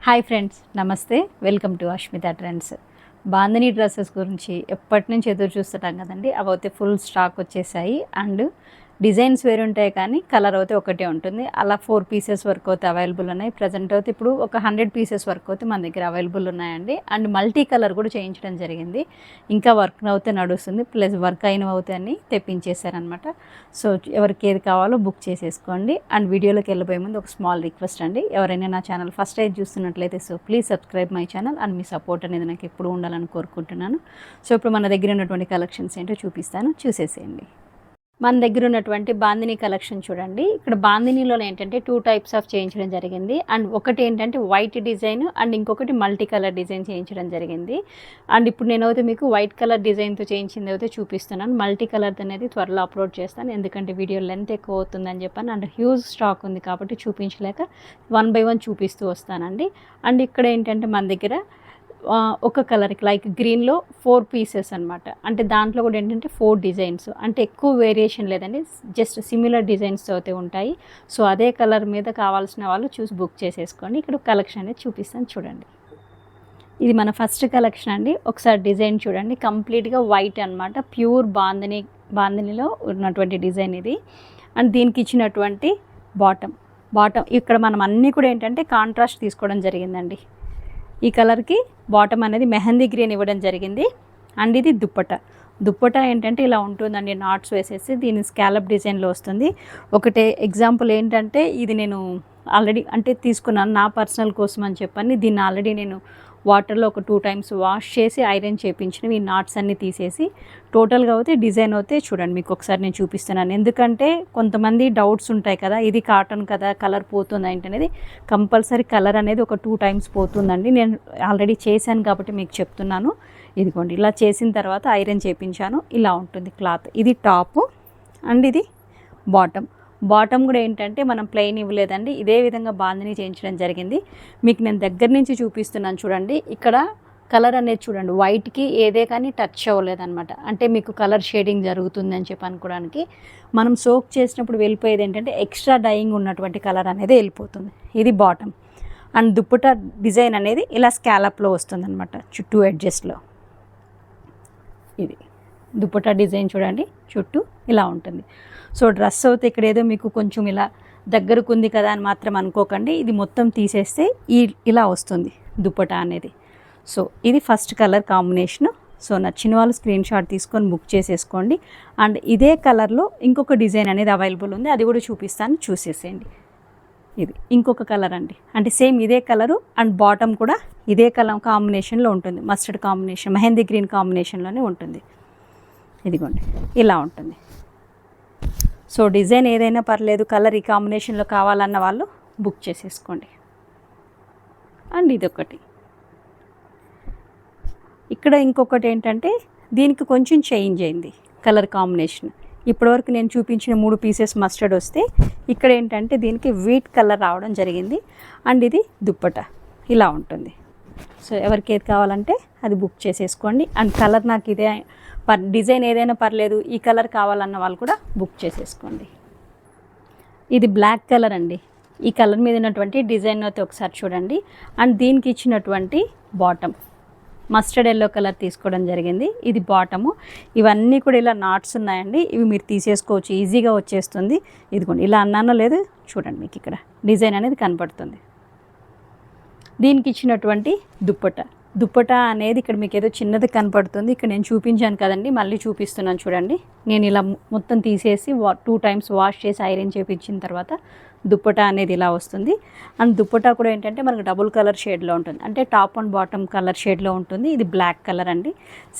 Hi friends, నమస్తే. Welcome to Ashmita trends. Bandhani dresses గురించి ఎప్పటి నుంచి ఎదురు చూస్తున్నాం కదండి. అవి అయితే ఫుల్ స్టాక్ వచ్చేసాయి. అండ్ డిజైన్స్ వేరు ఉంటాయి కానీ కలర్ అయితే ఒకటే ఉంటుంది. అలా 4 పీసెస్ వరకు అయితే అవైలబుల్ ఉన్నాయి. ప్రజెంట్ అయితే ఇప్పుడు ఒక 100 పీసెస్ వరకు అయితే మన దగ్గర అవైలబుల్ ఉన్నాయండి. అండ్ మల్టీ కలర్ కూడా చేయించడం జరిగింది. ఇంకా వర్క్ అయితే నడుస్తుంది, ప్లస్ వర్క్ అయినవి అవుతాయని తెప్పించేశారనమాట. సో ఎవరికి ఏది కావాలో బుక్ చేసేసుకోండి. అండ్ వీడియోలోకి వెళ్ళిపోయే ముందు ఒక స్మాల్ రిక్వెస్ట్ అండి, ఎవరైనా నా ఛానల్ ఫస్ట్ టైం చూస్తున్నట్లయితే so please subscribe my channel. And me support అనేది నాకు ఎప్పుడు ఉండాలని కోరుకుంటున్నాను. సో ఇప్పుడు మన దగ్గర ఉన్నటువంటి కలెక్షన్స్ ఏంటో చూపిస్తాను, చూసేసేయండి. మన దగ్గర ఉన్నటువంటి బాందిని కలెక్షన్ చూడండి. ఇక్కడ బాందినీలో ఏంటంటే 2 టైప్స్ ఆఫ్ చేయించడం జరిగింది. అండ్ ఒకటి ఏంటంటే వైట్ డిజైన్ అండ్ ఇంకొకటి మల్టీ కలర్ డిజైన్ చేయించడం జరిగింది. అండ్ ఇప్పుడు నేనైతే మీకు వైట్ కలర్ డిజైన్తో చేయించింది అయితే చూపిస్తున్నాను. మల్టీ కలర్ అనేది త్వరలో అప్లోడ్ చేస్తాను, ఎందుకంటే వీడియో లెంత్ ఎక్కువ అవుతుందని చెప్పాను. అండ్ హ్యూజ్ స్టాక్ ఉంది కాబట్టి చూపించలేక 1 by 1 చూపిస్తూ వస్తానండి. అండ్ ఇక్కడ ఏంటంటే మన దగ్గర ఒక కలర్కి లైక్ గ్రీన్లో 4 పీసెస్ అనమాట. అంటే దాంట్లో కూడా ఏంటంటే 4 డిజైన్స్, అంటే ఎక్కువ వేరియేషన్ లేదండి, జస్ట్ సిమిలర్ డిజైన్స్ అయితే ఉంటాయి. సో అదే కలర్ మీద కావాల్సిన వాళ్ళు చూసి బుక్ చేసేసుకోండి. ఇక్కడ కలెక్షన్ అనేది చూపిస్తాను చూడండి. ఇది మన ఫస్ట్ కలెక్షన్ అండి. ఒకసారి డిజైన్ చూడండి, కంప్లీట్గా వైట్ అనమాట, ప్యూర్ బాందినిలో ఉన్నటువంటి డిజైన్ ఇది. అండ్ దీనికి ఇచ్చినటువంటి బాటమ్ ఇక్కడ మనం అన్నీ కూడా ఏంటంటే కాంట్రాస్ట్ తీసుకోవడం జరిగిందండి. ఈ కలర్కి బాటమ్ అనేది మెహందీ గ్రీన్ ఇవ్వడం జరిగింది. అండ్ ఇది దుప్పట ఏంటంటే ఇలా ఉంటుందండి, నాట్స్ వేసేసి దీని స్కాలప్ డిజైన్లో వస్తుంది. ఒకటే ఎగ్జాంపుల్ ఏంటంటే ఇది నేను ఆల్రెడీ అంటే తీసుకున్నాను నా పర్సనల్ కోసం అని చెప్పని. దీన్ని ఆల్రెడీ నేను వాటర్లో ఒక 2 times వాష్ చేసి ఐరన్ చేయించినవి. ఈ నాట్స్ అన్నీ తీసేసి టోటల్గా అయితే డిజైన్ అయితే చూడండి, మీకు ఒకసారి నేను చూపిస్తున్నాను. ఎందుకంటే కొంతమంది డౌట్స్ ఉంటాయి కదా, ఇది కాటన్ కదా కలర్ పోతుంది ఏంటనేది. కంపల్సరీ కలర్ అనేది ఒక 2 times పోతుందండి. నేను ఆల్రెడీ చేశాను కాబట్టి మీకు చెప్తున్నాను. ఇదిగోండి, ఇలా చేసిన తర్వాత ఐరన్ చేయించాను. ఇలా ఉంటుంది క్లాత్. ఇది టాపు అండ్ ఇది బాటమ్ కూడా ఏంటంటే మనం ప్లెయిన్ ఇవ్వలేదండి, ఇదే విధంగా బాందిని చేయించడం జరిగింది. మీకు నేను దగ్గర నుంచి చూపిస్తున్నాను చూడండి. ఇక్కడ కలర్ అనేది చూడండి, వైట్కి ఏదే కానీ టచ్ అవ్వలేదన్నమాట. అంటే మీకు కలర్ షేడింగ్ జరుగుతుంది అని చెప్పి అనుకోవడానికి. మనం సోక్ చేసినప్పుడు వెళ్ళిపోయేది ఏంటంటే ఎక్స్ట్రా డైయింగ్ ఉన్నటువంటి కలర్ అనేది వెళ్ళిపోతుంది. ఇది బాటమ్. అండ్ దుప్పట డిజైన్ అనేది ఇలా స్కాలప్లో వస్తుంది అనమాట, చుట్టూ ఎడ్జెస్ట్లో. ఇది దుప్పట డిజైన్ చూడండి, చుట్టూ ఇలా ఉంటుంది. సో డ్రెస్ అయితే ఇక్కడ ఏదో మీకు కొంచెం ఇలా దగ్గరకు ఉంది కదా అని మాత్రం అనుకోకండి. ఇది మొత్తం తీసేస్తే ఇలా వస్తుంది దుప్పట అనేది. సో ఇది ఫస్ట్ కలర్ కాంబినేషను. సో నచ్చిన వాళ్ళు స్క్రీన్ షాట్ తీసుకొని బుక్ చేసేసుకోండి. అండ్ ఇదే కలర్లో ఇంకొక డిజైన్ అనేది అవైలబుల్ ఉంది, అది కూడా చూపిస్తాను, చూసేసేయండి. ఇది ఇంకొక కలర్ అండి, అంటే సేమ్ ఇదే కలరు. అండ్ బాటమ్ కూడా ఇదే కలర్ కాంబినేషన్లో ఉంటుంది, మస్టర్డ్ కాంబినేషన్, మెహందీ గ్రీన్ కాంబినేషన్లోనే ఉంటుంది. ఇదిగోండి, ఇలా ఉంటుంది. సో డిజైన్ ఏదైనా పర్లేదు, కలర్ ఈ కాంబినేషన్లో కావాలన్న వాళ్ళు బుక్ చేసేసుకోండి. అండ్ ఇదొకటి. ఇక్కడ ఇంకొకటి ఏంటంటే దీనికి కొంచెం చేంజ్ అయింది కలర్ కాంబినేషన్. ఇప్పటివరకు నేను చూపించిన 3 పీసెస్ మస్టర్డ్ వస్తే ఇక్కడ ఏంటంటే దీనికి వీట్ కలర్ రావడం జరిగింది. అండ్ ఇది దుప్పట ఇలా ఉంటుంది. సో ఎవరికి ఏది కావాలంటే అది బుక్ చేసేసుకోండి. అండ్ కలర్ నాకు ఇదే డిజైన్ ఏదైనా పర్లేదు, ఈ కలర్ కావాలన్న వాళ్ళు కూడా బుక్ చేసేసుకోండి. ఇది బ్లాక్ కలర్ అండి. ఈ కలర్ మీద ఉన్నటువంటి డిజైన్ అయితే ఒకసారి చూడండి. అండ్ దీనికి ఇచ్చినటువంటి బాటమ్ మస్టర్డ్ ఎల్లో కలర్ తీసుకోవడం జరిగింది. ఇది బాటము. ఇవన్నీ కూడా ఇలా నాట్స్ ఉన్నాయండి, ఇవి మీరు తీసేసుకోవచ్చు, ఈజీగా వచ్చేస్తుంది. ఇదిగోండి, ఇలా అన్నానో లేదు చూడండి, మీకు ఇక్కడ డిజైన్ అనేది కనపడుతుంది. దీనికి ఇచ్చినటువంటి దుప్పట అనేది ఇక్కడ మీకు ఏదో చిన్నది కనపడుతుంది. ఇక్కడ నేను చూపించాను కదండి, మళ్ళీ చూపిస్తున్నాను చూడండి. నేను ఇలా మొత్తం తీసేసి 2 times వాష్ చేసి ఐరన్ చేయించిన తర్వాత దుప్పట అనేది ఇలా వస్తుంది. అండ్ దుప్పట కూడా ఏంటంటే మనకు డబుల్ కలర్ షేడ్లో ఉంటుంది, అంటే టాప్ అండ్ బాటమ్ కలర్ షేడ్లో ఉంటుంది. ఇది బ్లాక్ కలర్ అండి.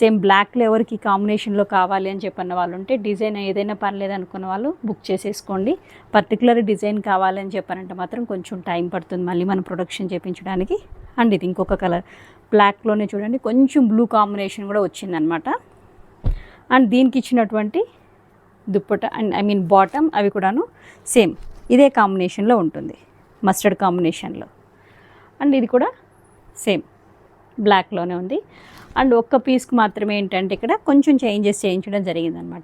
సేమ్ బ్లాక్లో ఎవరికి కాంబినేషన్లో కావాలి అని చెప్పన్న వాళ్ళు ఉంటే, డిజైన్ ఏదైనా పర్లేదు అనుకున్న వాళ్ళు బుక్ చేసేసుకోండి. పర్టికులర్ డిజైన్ కావాలి అని చెప్పారంటే మాత్రం కొంచెం టైం పడుతుంది మళ్ళీ మనం ప్రొడక్షన్ చేయించడానికి. అండ్ ఇది ఇంకొక కలర్ బ్లాక్లోనే చూడండి, కొంచెం బ్లూ కాంబినేషన్ కూడా వచ్చిందనమాట. అండ్ దీనికి ఇచ్చినటువంటి దుప్పట అండ్ బాటమ్ అవి కూడాను సేమ్ ఇదే కాంబినేషన్లో ఉంటుంది, మస్టర్డ్ కాంబినేషన్లో. అండ్ ఇది కూడా సేమ్ బ్లాక్లోనే ఉంది. అండ్ ఒక్క పీస్కి మాత్రమే ఏంటంటే ఇక్కడ కొంచెం చేంజెస్ చేయించడం జరిగిందనమాట.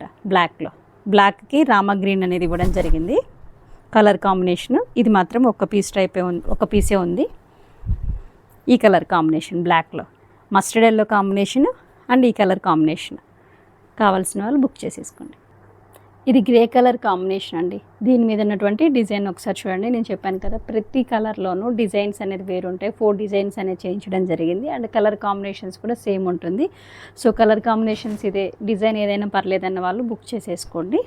బ్లాక్కి రామా గ్రీన్ అనేది ఇవ్వడం జరిగింది కలర్ కాంబినేషన్. ఇది మాత్రం ఒక పీసే ఉంది. ఈ కలర్ కాంబినేషన్ బ్లాక్లో, మస్టర్డ్ ఎల్లో కాంబినేషన్ అండ్ ఈ కలర్ కాంబినేషన్. కావాల్సిన వాళ్ళు బుక్ చేసేసుకోండి. ఇది గ్రే కలర్ కాంబినేషన్ అండి. దీని మీద ఉన్నటువంటి డిజైన్ ఒకసారి చూడండి. నేను చెప్పాను కదా ప్రతి కలర్లోనూ డిజైన్స్ అనేది వేరు ఉంటాయి. 4 డిజైన్స్ అనేది చేయించడం జరిగింది అండ్ కలర్ కాంబినేషన్స్ కూడా సేమ్ ఉంటుంది. సో కలర్ కాంబినేషన్స్ ఇదే, డిజైన్ ఏదైనా పర్లేదన్న వాళ్ళు బుక్ చేసేసుకోండి.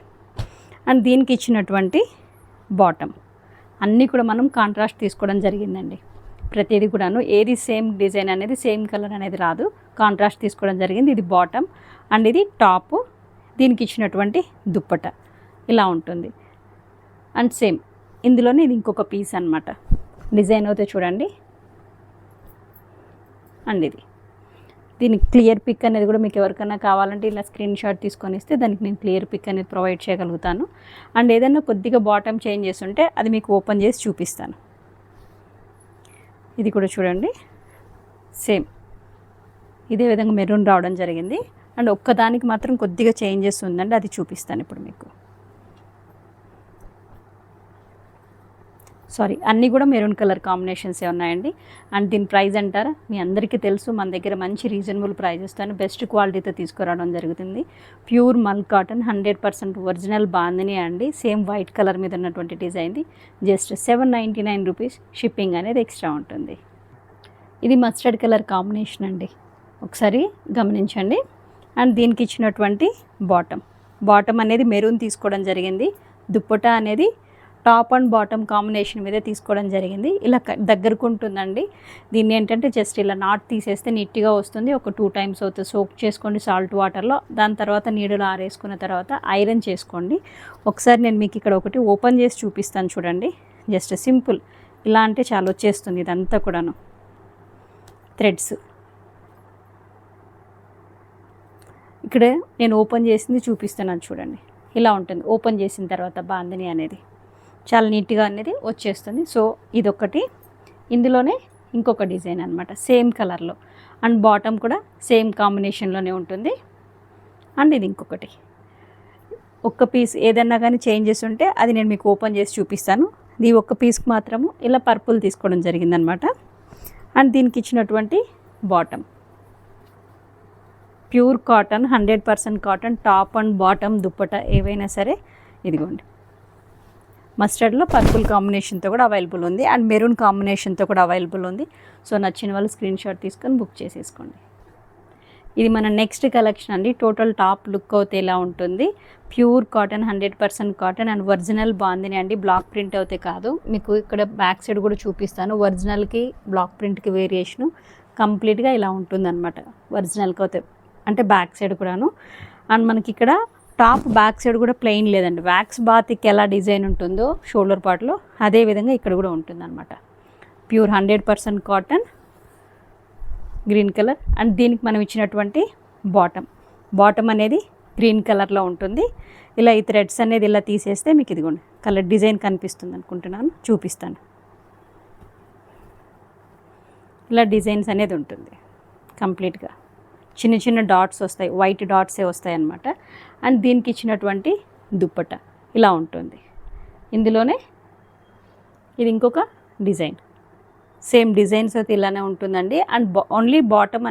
అండ్ దీనికి ఇచ్చినటువంటి బాటమ్ అన్నీ కూడా మనం కాంట్రాస్ట్ తీసుకోవడం జరిగిందండి. ప్రతిదీ కూడాను ఏది సేమ్ డిజైన్ అనేది సేమ్ కలర్ అనేది రాదు, కాంట్రాస్ట్ తీసుకోవడం జరిగింది. ఇది బాటమ్ అండ్ ఇది టాప్. దీనికి ఇచ్చినటువంటి దుప్పట ఇలా ఉంటుంది. అండ్ సేమ్ ఇందులోనే ఇది ఇంకొక పీస్ అనమాట. డిజైన్ అయితే చూడండి. అండ్ ఇది దీనికి క్లియర్ పిక్ అనేది కూడా మీకు ఎవరికైనా కావాలంటే ఇలా స్క్రీన్ షాట్ తీసుకొని ఇస్తే దానికి నేను క్లియర్ పిక్ అనేది ప్రొవైడ్ చేయగలుగుతాను. అండ్ ఏదైనా కొద్దిగా బాటమ్ చేంజ్ చేసి ఉంటే అది మీకు ఓపెన్ చేసి చూపిస్తాను. ఇది కూడా చూడండి, సేమ్ ఇదే విధంగా మెరూన్ రావడం జరిగింది. అండ్ ఒక్కదానికి మాత్రం కొద్దిగా చేంజెస్ ఉందండి, అది చూపిస్తాను ఇప్పుడు మీకు. సారీ, అన్నీ కూడా మెరూన్ కలర్ కాంబినేషన్సే ఉన్నాయండి. అండ్ దీని ప్రైస్ అంటారా, మీ అందరికీ తెలుసు మన దగ్గర మంచి రీజనబుల్ ప్రైజెస్తో బెస్ట్ క్వాలిటీతో తీసుకురావడం జరుగుతుంది. ప్యూర్ మల్ కాటన్ 100% ఒరిజినల్ బాందిని అండి. సేమ్ వైట్ కలర్ మీద ఉన్నటువంటి డిజైన్ది. Just 799 rupees. షిప్పింగ్ అనేది ఎక్స్ట్రా ఉంటుంది. ఇది మస్టర్డ్ కలర్ కాంబినేషన్ అండి, ఒకసారి గమనించండి. అండ్ దీనికి ఇచ్చినటువంటి బాటమ్ అనేది మెరూన్ తీసుకోవడం జరిగింది. దుప్పటా అనేది టాప్ అండ్ బాటమ్ కాంబినేషన్ మీద తీసుకోవడం జరిగింది. ఇలా దగ్గరకు ఉంటుందండి. దీన్ని ఏంటంటే జస్ట్ ఇలా నాట్ తీసేస్తే నీట్గా వస్తుంది. ఒక 2 times అవుతుంది. సోక్ చేసుకోండి సాల్ట్ వాటర్లో. దాని తర్వాత నీడలో ఆరేసుకున్న తర్వాత ఐరన్ చేసుకోండి. ఒకసారి నేను మీకు ఇక్కడ ఒకటి ఓపెన్ చేసి చూపిస్తాను చూడండి. జస్ట్ సింపుల్ ఇలా అంటే చాలా వచ్చేస్తుంది. ఇదంతా కూడాను థ్రెడ్స్. ఇక్కడ నేను ఓపెన్ చేసింది చూపిస్తున్నాను చూడండి. ఇలా ఉంటుంది ఓపెన్ చేసిన తర్వాత బాందిని అనేది చాలా నీట్గా అనేది వచ్చేస్తుంది. సో ఇదొకటి. ఇందులోనే ఇంకొక డిజైన్ అనమాట సేమ్ కలర్లో. అండ్ బాటమ్ కూడా సేమ్ కాంబినేషన్లోనే ఉంటుంది. అండ్ ఇది ఇంకొకటి. ఒక్క పీస్ ఏదన్నా కానీ చేంజెస్ ఉంటే అది నేను మీకు ఓపెన్ చేసి చూపిస్తాను. ఈ ఒక్క పీస్కి మాత్రము ఇలా పర్పుల్ తీసుకోవడం జరిగిందనమాట. అండ్ దీనికి ఇచ్చినటువంటి bottom pure cotton 100% cotton top and bottom dupatta ఏవైనా సరే ఇదిగోండి. మస్టర్డ్లో పర్పుల్ కాంబినేషన్తో కూడా అవైలబుల్ ఉంది అండ్ మెరూన్ కాంబినేషన్తో కూడా అవైలబుల్ ఉంది. సో నచ్చిన వాళ్ళు స్క్రీన్ షాట్ తీసుకొని బుక్ చేసేసుకోండి. ఇది మన నెక్స్ట్ కలెక్షన్ అండి. టోటల్ టాప్ లుక్ అయితే ఇలా ఉంటుంది. Pure cotton 100% cotton and original bandhani అండి. బ్లాక్ ప్రింట్ అయితే కాదు. మీకు ఇక్కడ బ్యాక్ సైడ్ కూడా చూపిస్తాను. ఒరిజినల్కి బ్లాక్ ప్రింట్కి వేరియేషను కంప్లీట్గా ఇలా ఉంటుందన్నమాట. ఒరిజినల్కి అయితే అంటే బ్యాక్ సైడ్ కూడాను. అండ్ మనకి ఇక్కడ టాప్ బ్యాక్ సైడ్ కూడా ప్లెయిన్ లేదండి. వ్యాక్స్ బాతిక్ ఎలా డిజైన్ ఉంటుందో షోల్డర్ పార్ట్లో అదే విధంగా ఇక్కడ కూడా ఉంటుందన్నమాట. Pure 100% cotton green colour. And దీనికి మనం ఇచ్చినటువంటి బాటమ్ అనేది గ్రీన్ కలర్లో ఉంటుంది. ఇలా ఈ థ్రెడ్స్ అనేది ఇలా తీసేస్తే మీకు ఇదిగోండి కలర్ డిజైన్ కనిపిస్తుంది అనుకుంటున్నాను, చూపిస్తాను. ఇలా డిజైన్స్ అనేది ఉంటుంది కంప్లీట్గా. చిన్న చిన్న డాట్స్ వస్తాయి, వైట్ డాట్సే వస్తాయి అన్నమాట. అండ్ దీనికి ఇచ్చినటువంటి దుప్పట ఇలా ఉంటుంది. ఇందులోనే ఇది ఇంకొక డిజైన్. సేమ్ డిజైన్స్ అయితే ఇలానే ఉంటుందండి. అండ్ ఓన్లీ బాటమ్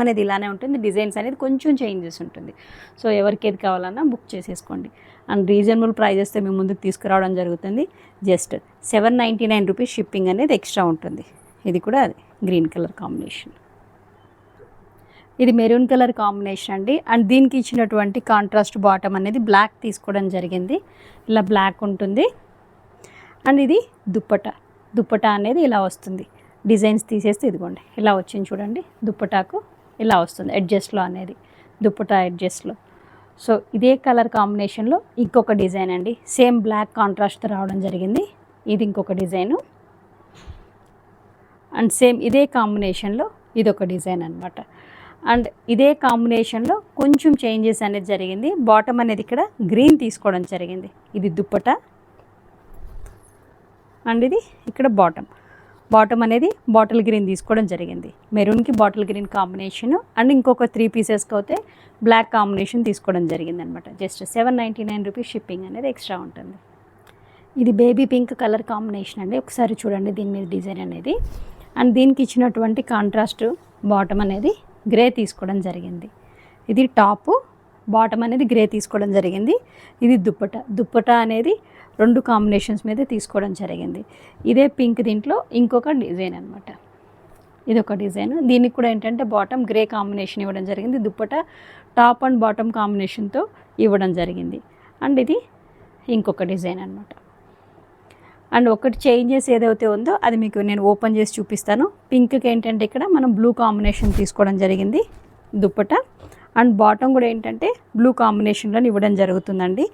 అనేది ఇలానే ఉంటుంది. డిజైన్స్ అనేది కొంచెం చేంజెస్ ఉంటుంది. సో ఎవరికి ఏది కావాలన్నా బుక్ చేసేసుకోండి. అండ్ రీజనబుల్ ప్రైజెస్తో మేము ముందుకు తీసుకురావడం జరుగుతుంది. Just 799 rupees. షిప్పింగ్ అనేది ఎక్స్ట్రా ఉంటుంది. ఇది కూడా అది గ్రీన్ కలర్ కాంబినేషన్. ఇది మెరూన్ కలర్ కాంబినేషన్ అండి. అండ్ దీనికి ఇచ్చినటువంటి కాంట్రాస్ట్ బాటమ్ అనేది బ్లాక్ తీసుకోవడం జరిగింది. ఇలా బ్లాక్ ఉంటుంది. అండ్ ఇది దుప్పట అనేది ఇలా వస్తుంది. డిజైన్స్ తీసేస్తే ఇదిగోండి ఇలా వచ్చింది చూడండి. దుప్పటాకు ఇలా వస్తుంది అడ్జస్ట్లో అనేది, దుప్పట అడ్జస్ట్లో. సో ఇదే కలర్ కాంబినేషన్లో ఇంకొక డిజైన్ అండి. సేమ్ బ్లాక్ కాంట్రాస్ట్తో రావడం జరిగింది. ఇది ఇంకొక డిజైను. అండ్ సేమ్ ఇదే కాంబినేషన్లో ఇదొక డిజైన్ అనమాట. అండ్ ఇదే కాంబినేషన్లో కొంచెం చేంజెస్ అనేది జరిగింది. బాటమ్ అనేది ఇక్కడ గ్రీన్ తీసుకోవడం జరిగింది. ఇది దుప్పట. అండ్ ఇది ఇక్కడ బాటమ్ అనేది బాటిల్ గ్రీన్ తీసుకోవడం జరిగింది. మెరూన్కి బాటిల్ గ్రీన్ కాంబినేషన్. అండ్ ఇంకొక 3 పీసెస్కి అయితే బ్లాక్ కాంబినేషన్ తీసుకోవడం జరిగింది అనమాట. Just 799 rupees. షిప్పింగ్ అనేది ఎక్స్ట్రా ఉంటుంది. ఇది బేబీ పింక్ కలర్ కాంబినేషన్ అండి. ఒకసారి చూడండి దీని మీద డిజైన్ అనేది. అండ్ దీనికి ఇచ్చినటువంటి కాంట్రాస్ట్ బాటమ్ అనేది గ్రే తీసుకోవడం జరిగింది. ఇది టాపు, బాటమ్ అనేది గ్రే తీసుకోవడం జరిగింది. ఇది దుప్పట అనేది 2 కాంబినేషన్స్ మీద తీసుకోవడం జరిగింది. ఇదే పింక్ దీంట్లో ఇంకొక డిజైన్ అనమాట. ఇది ఒక డిజైన్. దీనికి కూడా ఏంటంటే బాటమ్ గ్రే కాంబినేషన్ ఇవ్వడం జరిగింది. దుప్పట టాప్ అండ్ బాటమ్ కాంబినేషన్తో ఇవ్వడం జరిగింది. అండ్ ఇది ఇంకొక డిజైన్ అనమాట. అండ్ ఒకటి చేంజెస్ ఏదైతే ఉందో అది మీకు నేను ఓపెన్ చేసి చూపిస్తాను. పింక్కి ఏంటంటే ఇక్కడ మనం బ్లూ కాంబినేషన్ తీసుకోవడం జరిగింది దుప్పట. అండ్ బాటమ్ కూడా ఏంటంటే బ్లూ కాంబినేషన్లో ఇవ్వడం జరుగుతుందండి.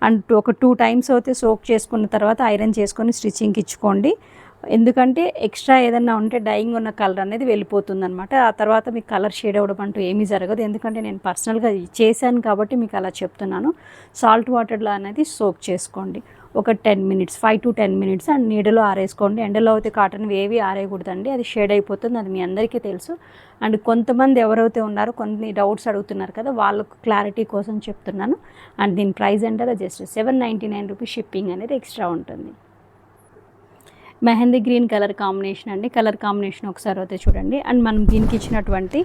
అండ్ ఒక 2 టైమ్స్ అయితే సోక్ చేసుకున్న తర్వాత ఐరన్ చేసుకొని స్టిచ్చింగ్కి ఇచ్చుకోండి. ఎందుకంటే ఎక్స్ట్రా ఏదన్నా ఉంటే డైయింగ్ ఉన్న కలర్ అనేది వెళ్ళిపోతుంది అనమాట. ఆ తర్వాత మీకు కలర్ షేడ్ అవ్వడం అంటూ ఏమీ జరగదు. ఎందుకంటే నేను పర్సనల్గా చేశాను కాబట్టి మీకు అలా చెప్తున్నాను. సాల్ట్ వాటర్లో అనేది సోక్ చేసుకోండి ఒక 10 మినిట్స్, 5 to 10 మినిట్స్. అండ్ నీడలో ఆరేసుకోండి. ఎండలో అయితే కాటన్ ఏవి ఆరేయకూడదండి, అది షేడ్ అయిపోతుంది, అది మీ అందరికీ తెలుసు. అండ్ కొంతమంది ఎవరైతే ఉన్నారో కొన్ని డౌట్స్ అడుగుతున్నారు కదా, వాళ్ళకు క్లారిటీ కోసం చెప్తున్నాను. అండ్ దీని ప్రైస్ అంటే జస్ట్ 799 రూపీస్, షిప్పింగ్ అనేది ఎక్స్ట్రా ఉంటుంది. మెహందీ గ్రీన్ కలర్ కాంబినేషన్ అండి. కలర్ కాంబినేషన్ ఒకసారి అయితే చూడండి. అండ్ మనం దీనికి ఇచ్చినటువంటి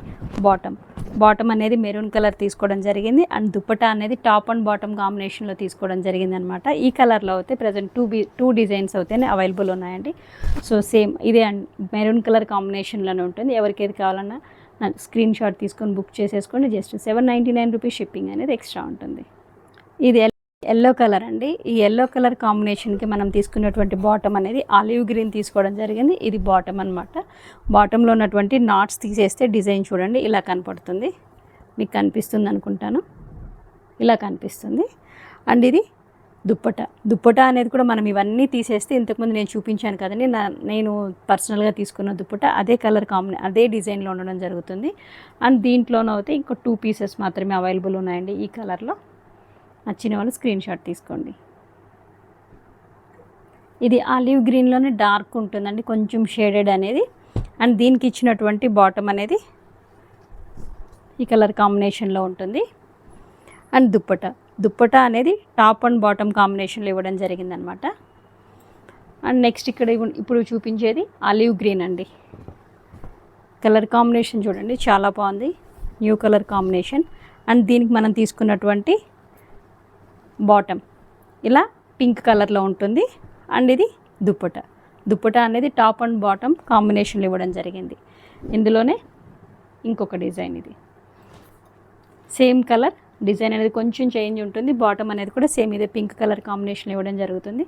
బాటమ్ అనేది మెరూన్ కలర్ తీసుకోవడం జరిగింది. అండ్ దుప్పటా అనేది టాప్ అండ్ బాటమ్ కాంబినేషన్లో తీసుకోవడం జరిగింది అనమాట. ఈ కలర్లో అయితే ప్రజెంట్ 2 డిజైన్స్ అయితే అవైలబుల్ ఉన్నాయండి. సో సేమ్ ఇదే మెరూన్ కలర్ కాంబినేషన్లోనే ఉంటుంది. ఎవరికి ఏది కావాలన్నా స్క్రీన్ షాట్ తీసుకొని బుక్ చేసేసుకోండి. జస్ట్ 799 రూపీస్, షిప్పింగ్ అనేది ఎక్స్ట్రా ఉంటుంది. ఇది ఎల్లో కలర్ అండి. ఈ ఎల్లో కలర్ కాంబినేషన్కి మనం తీసుకున్నటువంటి బాటమ్ అనేది ఆలివ్ గ్రీన్ తీసుకోవడం జరిగింది. ఇది బాటమ్ అనమాట. బాటంలో ఉన్నటువంటి నాట్స్ తీసేస్తే డిజైన్ చూడండి ఇలా కనపడుతుంది. మీకు కనిపిస్తుంది అనుకుంటాను, ఇలా కనిపిస్తుంది. అండ్ ఇది దుప్పట అనేది కూడా మనం ఇవన్నీ తీసేస్తే ఇంతకుముందు నేను చూపించాను కదండి, నేను పర్సనల్గా తీసుకున్న దుప్పట అదే కలర్ అదే డిజైన్లో ఉండడం జరుగుతుంది. అండ్ దీంట్లోనూ అయితే ఇంకో 2 పీసెస్ మాత్రమే అవైలబుల్ ఉన్నాయండి ఈ కలర్లో. నచ్చిన వాళ్ళు స్క్రీన్ షాట్ తీసుకోండి. ఇది ఆలివ్ గ్రీన్లోనే డార్క్ ఉంటుందండి, కొంచెం షేడెడ్ అనేది. అండ్ దీనికి ఇచ్చినటువంటి బాటమ్ అనేది ఈ కలర్ కాంబినేషన్లో ఉంటుంది. అండ్ దుప్పట అనేది టాప్ అండ్ బాటమ్ కాంబినేషన్లో ఇవ్వడం జరిగిందనమాట. అండ్ నెక్స్ట్ ఇక్కడ ఇప్పుడు చూపించేది ఆలివ్ గ్రీన్ అండి. కలర్ కాంబినేషన్ చూడండి చాలా బాగుంది, న్యూ కలర్ కాంబినేషన్. అండ్ దీనికి మనం తీసుకున్నటువంటి బాటమ్ ఇలా పింక్ కలర్లో ఉంటుంది. అండ్ ఇది దుప్పట అనేది టాప్ అండ్ బాటమ్ కాంబినేషన్లో ఇవ్వడం జరిగింది. ఇందులోనే ఇంకొక డిజైన్, ఇది సేమ్ కలర్ డిజైన్ అనేది కొంచెం చేంజ్ ఉంటుంది. బాటమ్ అనేది కూడా సేమ్ ఇదే పింక్ కలర్ కాంబినేషన్లో ఇవ్వడం జరుగుతుంది.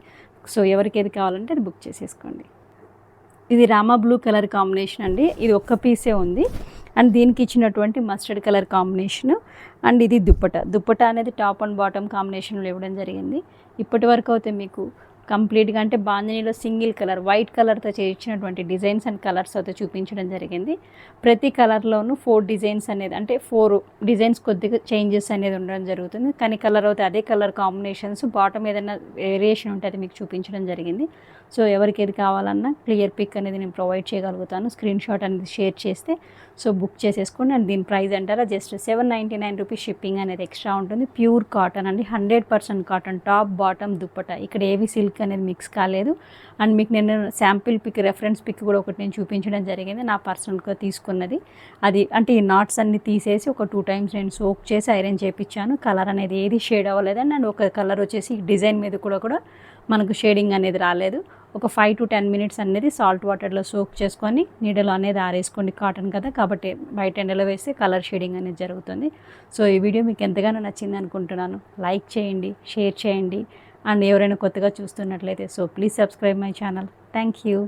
సో ఎవరికి ఏది కావాలంటే అది బుక్ చేసేసుకోండి. ఇది రామా బ్లూ కలర్ కాంబినేషన్ అండి. ఇది ఒక్క పీసే ఉంది. అండ్ దీనికి ఇచ్చినటువంటి మస్టర్డ్ కలర్ కాంబినేషను. అండ్ ఇది దుప్పట అనేది టాప్ అండ్ బాటమ్ కాంబినేషన్లో ఇవ్వడం జరిగింది. ఇప్పటి వరకు అయితే మీకు కంప్లీట్గా అంటే బాందినీలో సింగిల్ కలర్ వైట్ కలర్తో చేయించినటువంటి డిజైన్స్ అండ్ కలర్స్ అయితే చూపించడం జరిగింది. ప్రతి కలర్లోనూ 4 డిజైన్స్ అనేది అంటే 4 డిజైన్స్ కొద్దిగా చేంజెస్ అనేది ఉండడం జరుగుతుంది. కానీ కలర్ అయితే అదే కలర్ కాంబినేషన్స్, బాటమ్ ఏదైనా వేరియేషన్ ఉంటే అది మీకు చూపించడం జరిగింది. సో ఎవరికి ఏది కావాలన్నా క్లియర్ పిక్ అనేది నేను ప్రొవైడ్ చేయగలుగుతాను. స్క్రీన్ షాట్ అనేది షేర్ చేస్తే సో బుక్ చేసేసుకోండి. అండ్ దీని ప్రైస్ అంటారా జస్ట్ 799 రూపీస్, షిప్పింగ్ అనేది ఎక్స్ట్రా ఉంటుంది. ప్యూర్ కాటన్ అండి, 100% కాటన్, టాప్ బాటమ్ దుప్పట. ఇక్కడ ఏవి సిల్క్ అనేది మిక్స్ కాలేదు. అండ్ మీకు నేను శాంపిల్ పిక్, రెఫరెన్స్ పిక్ కూడా ఒకటి నేను చూపించడం జరిగింది, నా పర్సనల్గా తీసుకున్నది. అది అంటే ఈ నాట్స్ అన్ని తీసేసి ఒక 2 టైమ్స్ నేను సోక్ చేసి ఐరన్ చేయించాను. కలర్ అనేది ఏది షేడ్ అవ్వలేదండి. అండ్ ఒక కలర్ వచ్చేసి డిజైన్ మీద కూడా మనకు షేడింగ్ అనేది రాలేదు. ఒక 5 to 10 మినిట్స్ అనేది సాల్ట్ వాటర్లో సోక్ చేసుకొని నీడలో అనేది ఆరేసుకోండి. కాటన్ కదా కాబట్టి బయట ఎండలో వేస్తే కలర్ షేడింగ్ అనేది జరుగుతుంది. సో ఈ వీడియో మీకు ఎంతగానో నచ్చింది అనుకుంటున్నాను. లైక్ చేయండి, షేర్ చేయండి. అండ్ ఎవరైనా కొత్తగా చూస్తున్నట్లయితే so please subscribe my channel. Thank you.